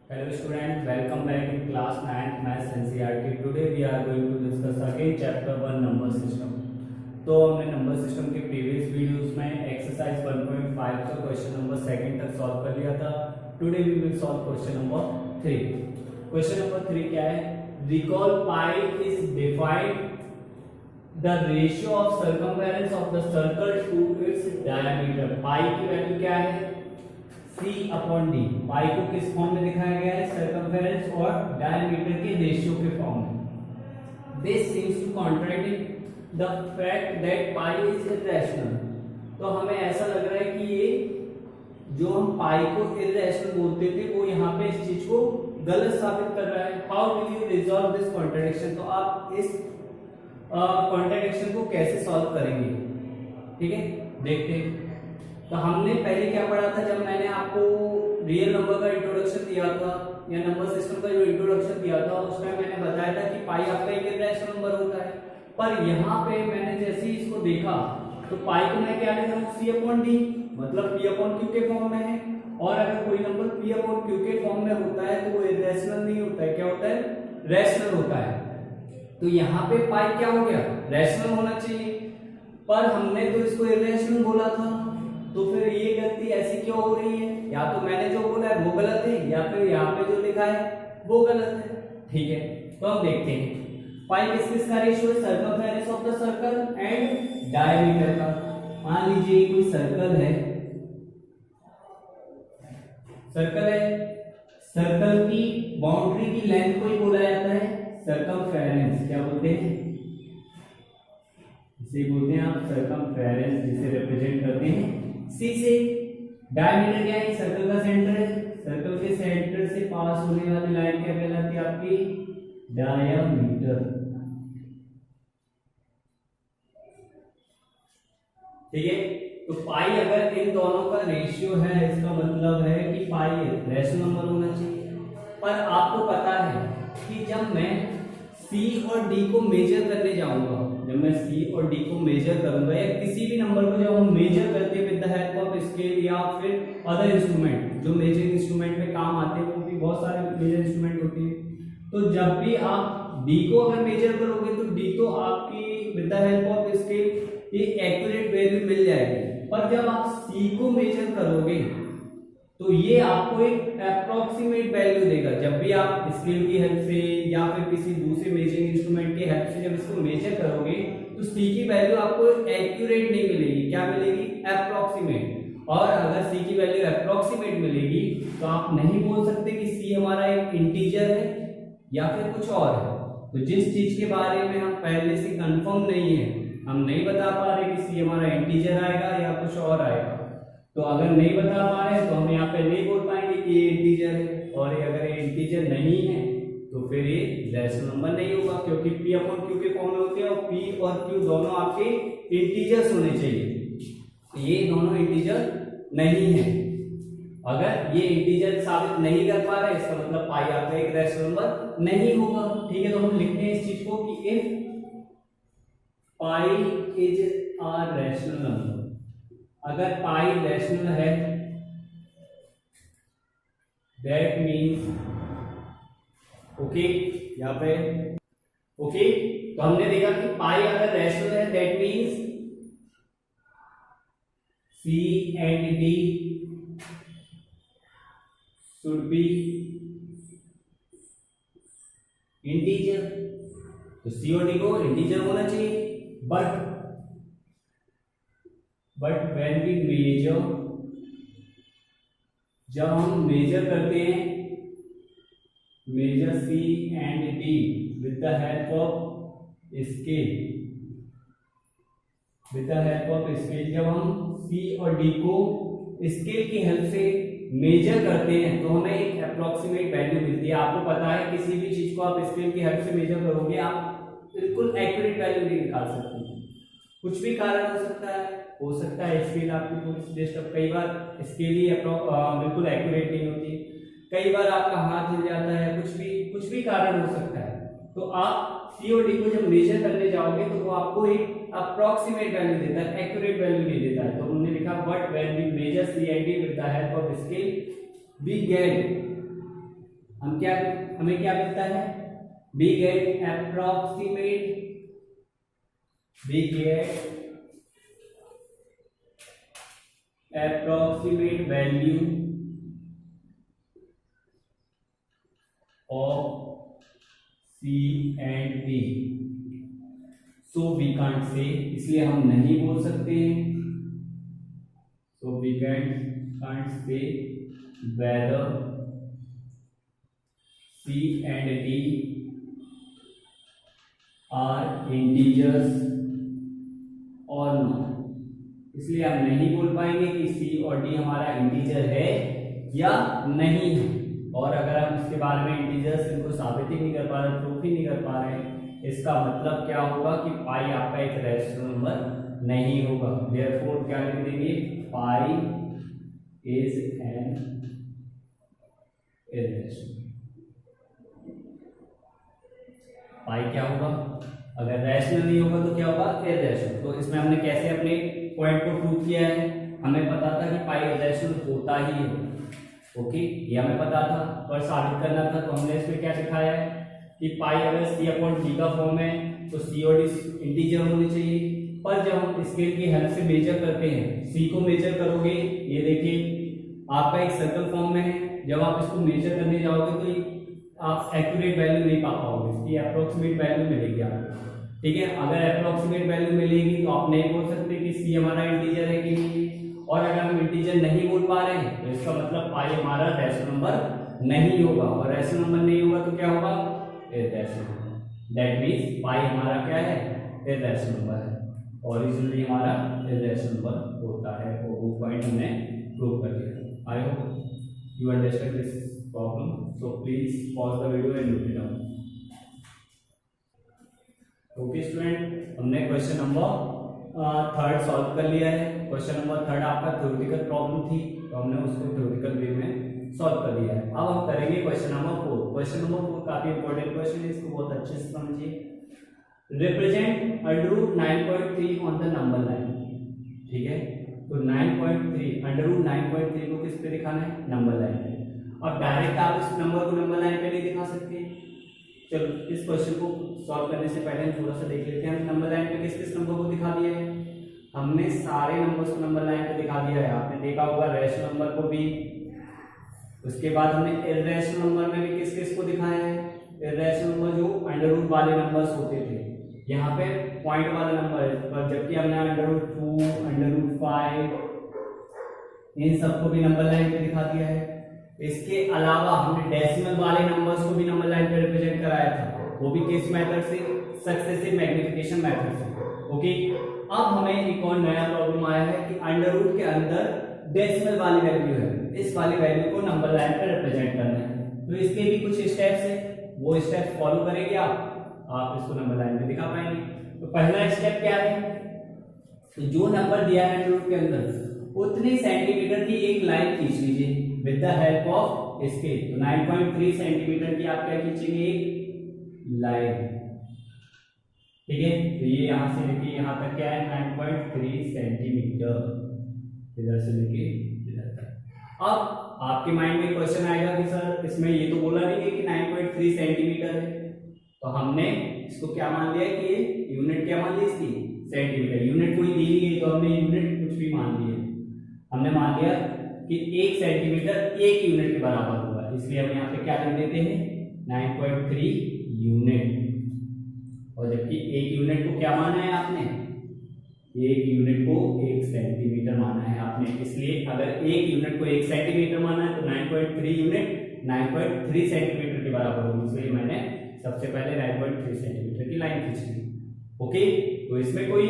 Hello students, welcome back in class 9th Maths NCERT. Today we are going to discuss again chapter 1 number system. तो हमने number system के previous videos में exercise 1.5 का question number 2 तक solve कर लिया था. Today we will solve question number 3. Question number 3 क्या है? Recall pi is defined the ratio of circumference of the circle to its diameter. pi की वैल्यू क्या है? C upon D. पाई को किस फॉर्म में दिखाया गया है? सर्कमफेरेंस और डायमीटर के रेशियो के फॉर्म में. This seems to contradict the fact that pi is irrational. तो हमें ऐसा लग रहा है कि ये जो हम पाई को इरेशनल बोलते थे वो यहाँ पे इस चीज को गलत साबित कर रहा है. How will you resolve this contradiction? तो आप इस कॉन्ट्रडिक्शन को कैसे सॉल्व करेंगे? ठीक है, देखते हैं. तो हमने पहले क्या पढ़ा था? जब मैंने आपको रियल नंबर का इंट्रोडक्शन दिया था या नंबर सिस्टम का जो इंट्रोडक्शन दिया था उस टाइम मैंने बताया था कि पाई आपका एक इरेशनल नंबर होता है. पर यहाँ पे मैंने जैसे ही इसको देखा तो पाई को मैं क्या लेता हूँ? C अपॉन डी, मतलब P अपॉन Q के फॉर्म में है. और अगर कोई नंबर P अपॉन Q के फॉर्म में होता है तो वो इरेशनल नहीं होता है. क्या होता है? रैशनल होता है. तो यहाँ पे पाई क्या हो गया? रैशनल होना चाहिए. पर हमने तो इसको इरेशनल बोला था. तो फिर ये गलती ऐसी क्यों हो रही है? या तो मैंने जो बोला है वो गलत है या फिर यहाँ पे जो लिखा है वो गलत है. ठीक है, तो हम देखते हैं पाई किस किस का रेशियो है? Circumference of the circle and diameter का. मान लीजिए कोई सर्कल है, सर्कल की बाउंड्री की लेंथ को ही बोला जाता है सर्कमफेरेंस. क्या बोलते हैं? इसे बोलते हैं आप सर्कमफेरेंस, जिसे रिप्रेजेंट करते हैं C से. डायमीटर क्या है? सर्कल का सेंटर है. सर्कल के सेंटर से पास होने वाली लाइन क्या कहलाती है आपकी? डायमीटर. ठीक है, तो पाई अगर इन दोनों का रेशियो है इसका मतलब है कि पाई रैशनल नंबर होना चाहिए. पर आपको पता है कि जब मैं C और D को मेजर करने जाऊंगा, जब मैं C और D को मेजर करूंगा या किसी भी नंबर को जब हम मेजर करते हैं with the help of scale या फिर अदर इंस्ट्रूमेंट, जो मेजरिंग इंस्ट्रूमेंट में काम आते हैं वो भी बहुत सारे मेजर इंस्ट्रूमेंट होते हैं. तो जब भी आप D को अगर मेजर करोगे तो D तो आपकी with the help of scale एक एक्यूरेट वैल्यू मिल जाएगी. पर जब आप C को मेजर करोगे तो ये आपको एक अप्रोक्सीमेट वैल्यू देगा. जब भी आप स्केल की हेल्प से या फिर किसी दूसरे मेजरिंग इंस्ट्रूमेंट की हेल्प से जब इसको मेजर करोगे तो C की वैल्यू आपको एक्यूरेट नहीं मिलेगी. क्या मिलेगी? अप्रोक्सीमेट. और अगर C की वैल्यू अप्रोक्सीमेट मिलेगी तो आप नहीं बोल सकते कि C हमारा एक इंटीजर है या फिर कुछ और है. तो जिस चीज के बारे में हम पहले से कंफर्म नहीं है, हम नहीं बता पा रहे कि C हमारा इंटीजर आएगा या कुछ और आएगा, तो अगर नहीं बता पा रहे तो हम यहाँ पे नहीं बोल पाएंगे कि ये इंटीजर है. और ये अगर ये इंटीजर नहीं है तो फिर ये रैशनल नंबर नहीं होगा, क्योंकि P अपॉन Q के फॉर्म में होते हैं और P और Q दोनों आपके इंटीजर्स होने चाहिए. ये दोनों इंटीजर नहीं है. अगर ये इंटीजर साबित नहीं कर पा रहे इसका मतलब पाई आपका एक रैशनल नंबर नहीं होगा. ठीक है, तो हम लिखते हैं इस चीज को कि if pi is a rational number, अगर पाई रैशनल है दैट मीन्स ओके. यहाँ पे ओके, तो हमने देखा कि पाई अगर रैशनल है that means C and D should be integer. तो C और D को इंटीजर होना चाहिए. बट when we measure, जब हम मेजर करते हैं major C and D with the help of scale, जब हम C और D को स्केल की हेल्प से मेजर करते हैं तो हमें एक अप्रोक्सीमेट वैल्यू मिलती है. आपको पता है किसी भी चीज को आप स्केल की हेल्प से मेजर करोगे आप बिल्कुल एक्यूरेट वैल्यू नहीं निकाल सकते. कुछ भी कारण हो सकता है स्केल आपकी थोड़ी डिस्टर्ब, कई बार स्केल ही बिल्कुल एक्यूरेट नहीं होती, कई बार आपका हाथ हिल जाता है, कुछ भी कारण हो सकता है. तो आप C और D को जब मेजर करने जाओगे तो वो आपको एक अप्रोक्सीमेट वैल्यू देता है, एक्यूरेट वैल्यू नहीं देता है. तो हमने लिखा but when we measure C and D with the help of scale we get हमें क्या मिलता है, we get approximate value of C and D. So we can't say, इसलिए हम नहीं बोल सकते हैं, so we can't say whether C and D are integers or not. इसलिए हम नहीं बोल पाएंगे कि C और D हमारा इंटीजर है या नहीं है। और अगर हम इसके बारे में इंटीजर्स इनको साबित ही नहीं कर पा रहे, प्रूफ ही नहीं कर पा रहे, इसका मतलब क्या होगा कि पाई आपका एक रैशनल नंबर नहीं होगा। देयरफॉर क्या लिख देंगे, पाई इज एन इररेशनल। पाई क्या होगा, अगर रैशनल नहीं होगा तो क्या होगा, इररेशनल। तो इसमें हमने कैसे अपने पॉइंट को प्रूव किया है, हमें पता था कि पाई इररेशनल होता ही है, ओके, ये हमें पता था, पर साबित करना था तो हमने इसमें क्या दिखाया है कि पाई अगर C अपॉन D का फॉर्म है तो C और D इंटीजर होने चाहिए। पर जब हम स्केल की हेल्प से मेजर करते हैं, C को मेजर करोगे, ये देखिए आपका एक सर्कल फॉर्म में है, जब आप इसको मेजर करने जाओगे तो आप एक्यूरेट वैल्यू नहीं पा पाओगे, इसकी अप्रोक्सीमेट वैल्यू मिलेगी आपको, ठीक है। अगर अप्रोक्सीमेट वैल्यू मिलेगी तो आप नहीं बोल सकते कि C हमारा इंटीजर है कि नहीं, और अगर हम इंटीजर नहीं बोल पा रहे हैं तो इसका मतलब पाई हमारा रैशनल नंबर नहीं होगा, और रैशनल नंबर नहीं होगा तो क्या होगा, इररेशनल। दैट मींस पाई हमारा क्या है, इररेशनल नंबर है, ओरिजिनली हमारा इररेशनल नंबर होता है, और वो पॉइंट हमने प्रूव कर दिया। I hope you understand this problem, so please pause the video and note it down. Okay student, हमने क्वेश्चन नंबर थर्ड सॉल्व कर लिया है। क्वेश्चन नंबर थर्ड आपका थ्योरेटिकल प्रॉब्लम थी, तो हमने उसको थ्योरेटिकल वे में सॉल्व कर लिया है। अब हम करेंगे क्वेश्चन नंबर 4। क्वेश्चन नंबर 4 काफी इंपॉर्टेंट क्वेश्चन है, इसको बहुत अच्छे से समझिए। Represent √9.3 on the number line, ठीक है। तो 9.3 √9.3 को किस पे दिखाना है, नंबर लाइन पे। अब डायरेक्ट आप इस नंबर को नंबर लाइन पे नहीं दिखा सकते। चलो इस क्वेश्चन को सॉल्व करने से पहले हम थोड़ा सा देख लेते हैं, नंबर लाइन पे किस किस नंबर को दिखा दिया है। हमने सारे नंबर्स को नंबर लाइन पे दिखा दिया है, आपने देखा होगा रैशनल नंबर को भी। उसके बाद हमने इररेशनल नंबर में भी किस किस को दिखाया है, इररेशनल नंबर जो अंडर रूट वाले नंबर्स होते थे, यहाँ पे पॉइंट वाला नंबर है, पर जबकि हमने √2 √5 इन सबको भी नंबर लाइन पे दिखा दिया है। इसके अलावा हमने डेसिमल वाले नंबर्स को भी नंबर लाइन पे रिप्रेजेंट कराया था, वो भी किस मेथड से, सक्सेसिव मैग्निफिकेशन मेथड से, ओके। अब हमें एक और नया प्रॉब्लम आया है कि अंडर रूट के अंदर डेसिमल वाली वैल्यू है, इस वाली वैल्यू को नंबर लाइन पे रिप्रेजेंट करना है। तो इसके भी कुछ स्टेप्स है, वो स्टेप्स फॉलो करेंगे आप इसको नंबर लाइन पे दिखा पाएंगे। तो पहला स्टेप क्या है, तो जो नंबर दिया है अंडर रूट के अंदर उतने सेंटीमीटर की एक लाइन खींच लीजिए with the help of scale. तो 9.3 सेंटीमीटर की आप क्या खींचेंगे, एक लाइन, ठीक है। तो ये यहां से लेके यहां तक क्या है, 9.3 सेंटीमीटर, इधर से लेके इधर तक। अब आपके माइंड में क्वेश्चन आएगा कि सर इसमें ये तो बोला नहीं है कि 9.3 सेंटीमीटर है, तो हमने इसको क्या मान लिया कि ये यूनिट क्या मान ली इसकी, सेंटीमीटर। यूनिट कोई दी नहीं गई तो हमने यूनिट कुछ भी मान लिया, हमने मान लिया कि 1 सेंटीमीटर 1 यूनिट के बराबर होगा, इसलिए हम यहाँ पे क्या लिख देते हैं, 9.3 यूनिट। और जबकि 1 यूनिट को क्या माना है आपने, 1 यूनिट को 1 सेंटीमीटर माना है आपने, इसलिए अगर 1 यूनिट को 1 सेंटीमीटर माना है तो 9.3 यूनिट 9.3 सेंटीमीटर के बराबर होगी, इसलिए मैंने सबसे पहले 9.3 सेंटीमीटर की लाइन खींच ली, ओके। तो इसमें कोई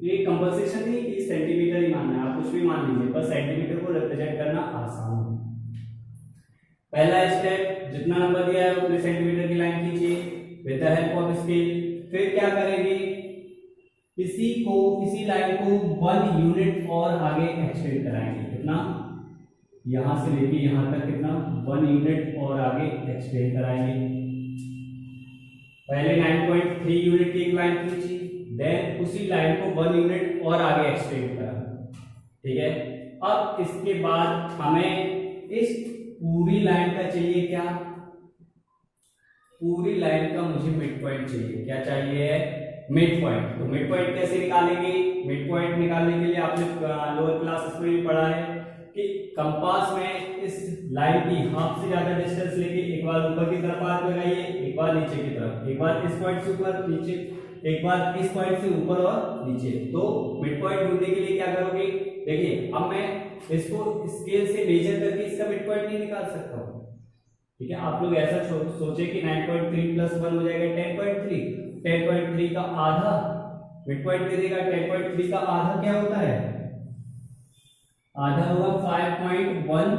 ये कंपल्सेशन नहीं कि सेंटीमीटर ही मानना है, आप कुछ भी मान लीजिए, पर सेंटीमीटर को रिप्रेजेंट करना आसान है। पहला स्टेप, जितना नंबर दिया है उतने सेंटीमीटर की लाइन खींचिए with the help of scale. फिर क्या करेंगे, इसी लाइन को 1 यूनिट और आगे एक्सटेंड कराएंगे, कितना, यहां से लेके यहां तक कितना, 1 यूनिट और आगे एक्सटेंड कराएंगे। पहले 9.3 यूनिट की एक लाइन खींची, देन उसी लाइन को 1 यूनिट और आगे एक्सटेंड करा, ठीक है। अब इसके बाद हमें इस पूरी लाइन का चाहिए क्या, पूरी लाइन का मुझे मिड पॉइंट चाहिए। क्या चाहिए? Mid point. तो मिड पॉइंट कैसे निकालेंगे? मिड पॉइंट निकालने के लिए आपने लोअर क्लासेस में भी पढ़ा है कि कंपास में इस लाइन की हाफ से ज्यादा डिस्टेंस लेके एक बार ऊपर की तरफ आर्क लगाइए, एक बार नीचे की तरफ, एक बार इस पॉइंट से ऊपर नीचे, एक बार इस पॉइंट से ऊपर और नीचे। तो मिड पॉइंट ढूंढने के लिए क्या करोगे? देखिए अब मैं इसको स्केल से मेजर करके इसका मिड पॉइंट नहीं निकाल सकता हूं। ठीक है, आप लोग ऐसा सोचे कि 9.3 प्लस 1 हो जाएगा 10.3। 10.3 का आधा मिड पॉइंट दे देगा। 10.3 का आधा क्या होता है? आधा होगा 5.15।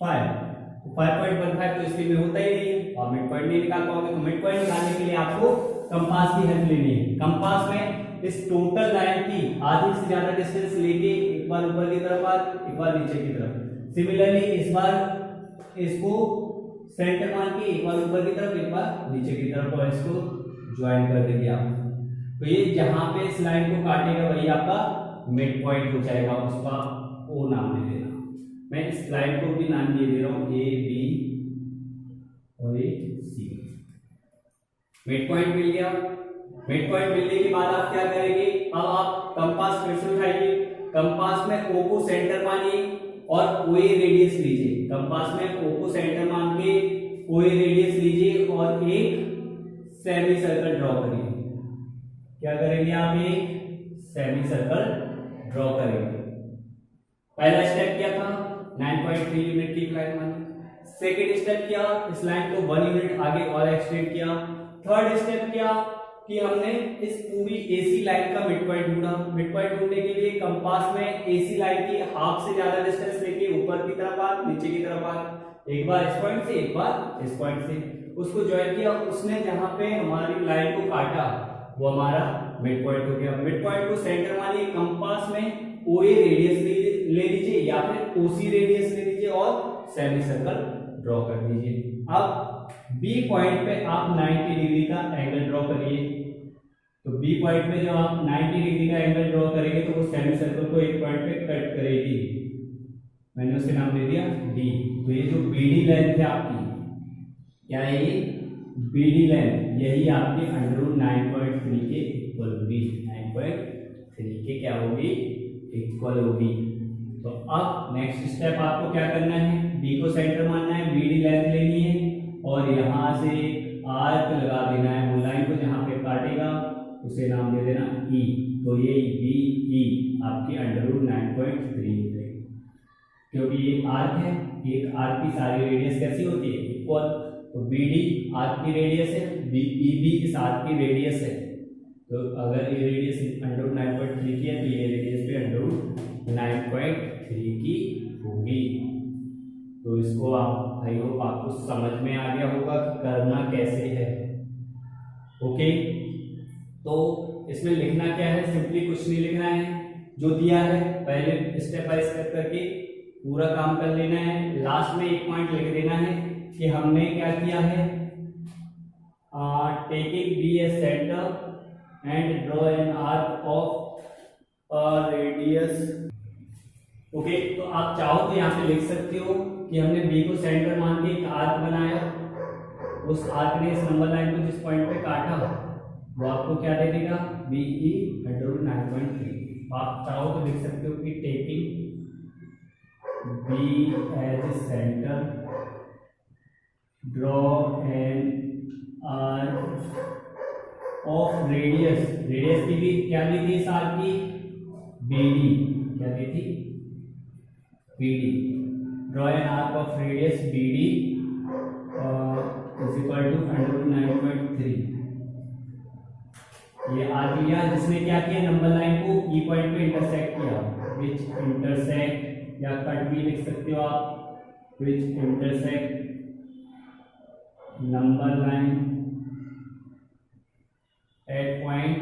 5.15 तो इसके में होता ही नहीं है और मिड पॉइंट नहीं निकाल पाओगे। तो मिड पॉइंट निकालने के लिए आपको कंपास की हेल्प लेनी है। कंपास में इस टोटल लाइन की आधी से ज्यादा डिस्टेंस लेके एक बार ऊपर की तरफ आर्क, एक बार नीचे की तरफ। सिमिलरली इस बार इसको सेंटर मान के एक बार ऊपर की तरफ, एक बार नीचे की तरफ और इसको ज्वाइन कर देंगे आप। तो ये जहां पे इस लाइन को काटेगा वही आपका मिड पॉइंट हो जाएगा। उसका ओ नाम दे देना। मैं इस लाइन को भी नाम दे दे रहा हूं ए बी और ए सी। मिड पॉइंट मिल गया। मिड पॉइंट मिलने के बाद आप क्या करेंगे? अब आप कंपास फिर से उठाइए। कंपास में ओ को सेंटर मानिए और ओए रेडियस लीजिए। कंपास में ओ को सेंटर मान के ओए रेडियस लीजिए और एक सेमी सर्कल ड्रॉ करिए। क्या करेंगे आप? एक सेमी सर्कल ड्रॉ करेंगे। पहला स्टेप क्या था? 9.3 यूनिट की लाइन मानी। सेकेंड स्टेप क्या? इस लाइन को 1 यूनिट आगे और एक्सटेंड किया। थर्ड स्टेप क्या कि हमने इस पूरी एसी लाइन का मिड पॉइंट ढूंढा। मिड पॉइंट ढूंढने के लिए कंपास में एसी लाइन की हाफ से ज्यादा डिस्टेंस लेके ऊपर की तरफ आर्क, नीचे की तरफ आर्क, एक बार इस पॉइंट से, एक बार इस पॉइंट से, उसको ज्वाइन किया। उसने जहां पे हमारी लाइन को काटा वो हमारा मिड पॉइंट हो गया। मिड पॉइंट को सेंटर मानिए। कंपास में ओए रेडियस ले लीजिए या फिर ओसी रेडियस ले लीजिए और सेमी सर्कल ड्रॉ कर दीजिए। अब बी पॉइंट पे आप 90 डिग्री का एंगल ड्रॉ करिए। तो बी पॉइंट पे जब आप 90 डिग्री का एंगल ड्रॉ करेंगे तो वो सेमी सर्कल को एक पॉइंट पे कट करेगी। मैंने उसे नाम दे दिया डी। तो ये जो बीडी लेंथ है आपकी, क्या है ये? बीडी लेंथ, यही आपके अंडर 9.3 के इक्वल होगी। 9.3 के क्या होगी? इक्वल होगी। तो अब नेक्स्ट स्टेप आपको क्या करना है? बी को सेंटर मानना है, बीडी लेंथ लेनी है और यहां से आर्क लगा देना है। वो लाइन को जहां पे काटेगा उसे नाम दे देना ई। तो ये बी ई आपकी अंडर 9.3 है, क्योंकि ये आर्क है। एक आर्क की सारी रेडियस कैसी होती है? इक्वल। तो बी डी आर्क की रेडियस है, बी भी इस आर्क की रेडियस है। तो अगर ये रेडियस अंडर 9.3 की है तो ये रेडियस भी अंडर 9.3 की होगी। तो इसको आप, आई होप आपको समझ में आ गया होगा कि करना कैसे है। ओके, तो इसमें लिखना क्या है? सिंपली कुछ नहीं लिखना है, जो दिया है पहले स्टेप बाय स्टेप करके पूरा काम कर लेना है। लास्ट में एक पॉइंट लिख देना है कि हमने क्या किया है? Taking B A centre and draw an arc of radius. Okay, तो आप चाहो तो यहाँ पे लिख सकते हो कि हमने बी को सेंटर मान के एक आर्क बनाया। उस आर्क ने इस नंबर लाइन को जिस पॉइंट पे काटा वो आपको क्या दे देगा? B E under 9.3। आप चाहो तो लिख सकते हो कि taking B as a centre draw an arc of radius. Radius की भी क्या दी थी इस आर्क की? बीडी। क्या दी थी? BD. Draw an arc of radius BD is equal to under 9.3। ये आर्क लिया जिसने क्या किया? नंबर लाइन को ई पॉइंट पे इंटरसेक्ट किया। विच इंटरसेक्ट, या कट भी लिख सकते हो आप, which intersect number line at point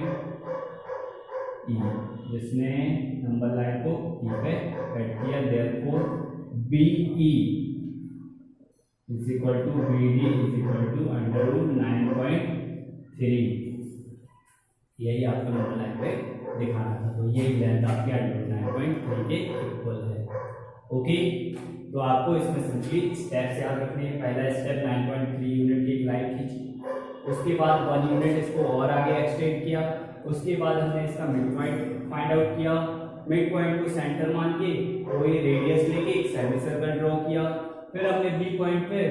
E, जिसने नंबर लाइन को ई पे कट किया। Therefore B E is equal to B D is equal to under 9.3। यही आपको नंबर लाइन पे दिखाना था। तो यही लेंथ आपके अंडर 9.3 के इक्वल है। ओके, तो आपको इसमें सिंपली स्टेप्स याद रखने हैं। पहला स्टेप 9.3 यूनिट की एक लाइन खींची, उसके बाद 1 यूनिट इसको और आगे एक्सटेंड किया, उसके बाद हमने इसका मिड पॉइंट फाइंड आउट किया, मिड पॉइंट को सेंटर मान के कोई रेडियस लेके एक सेमी सर्कल ड्रॉ किया, फिर हमने बी पॉइंट पे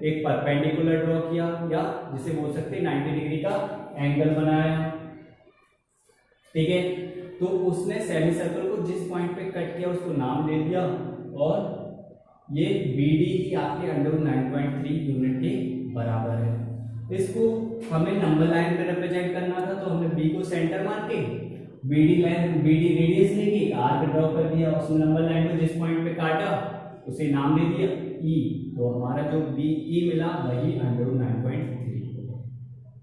एक परपेंडिकुलर ड्रॉ किया या जिसे बोल सकते हैं 90 डिग्री का एंगल बनाया। ठीक है, तो उसने सेमी सर्कल को जिस पॉइंट पे कट किया उसको नाम दे दिया, और ये BD ही आपके अंडर 9.3 यूनिट के बराबर है। इसको हमें नंबर लाइन में रिप्रेजेंट करना था, तो हमने B को सेंटर मान के BD रेडियस लेके आर्क ड्रॉ कर दिया, उसमें नंबर लाइन को जिस पॉइंट पे काटा उसे नाम दे दिया E, तो हमारा जो BE मिला वही अंडर 9.3,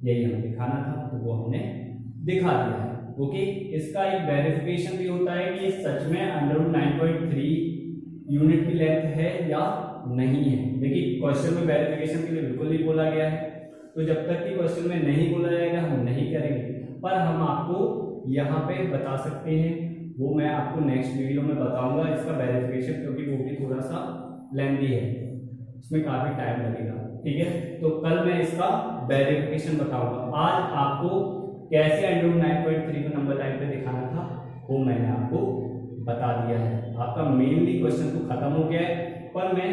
यही हमें दिखाना था, तो वो हमने दिखा दिया है। ओके, इसका एक वेरिफिकेशन भी होता है कि सच में अंडर 9.3 यूनिट की लेंथ है या नहीं है। देखिए क्वेश्चन में वेरिफिकेशन के लिए बिल्कुल नहीं बोला गया है, तो जब तक कि क्वेश्चन में नहीं बोला जाएगा हम नहीं करेंगे, पर हम आपको यहाँ पे बता सकते हैं, वो मैं आपको नेक्स्ट वीडियो में बताऊंगा इसका वेरिफिकेशन, क्योंकि वो भी थोड़ा सा लेंथी है, इसमें काफी टाइम लगेगा। ठीक है, तो कल मैं इसका वेरिफिकेशन बताऊंगा। आज आपको कैसे अंडर 9.3 को नंबर लाइन पे दिखाना था वो मैंने आपको बता दिया है। आपका मेनली क्वेश्चन तो खत्म हो गया है, पर मैं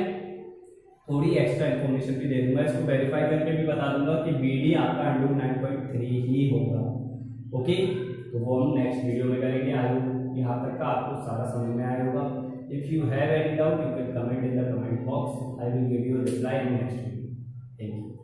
थोड़ी एक्स्ट्रा इन्फॉर्मेशन भी दे दूंगा, इसको वेरीफाई करके भी बता दूंगा कि BD आपका अंडर 9.3 ही होगा। ओके, तो वो हम नेक्स्ट वीडियो में करेंगे। आई होप यहाँ तक का आपको सारा समझ में आया होगा। If you have any doubt you can comment in the comment box, I will give you reply in next video. Thank you.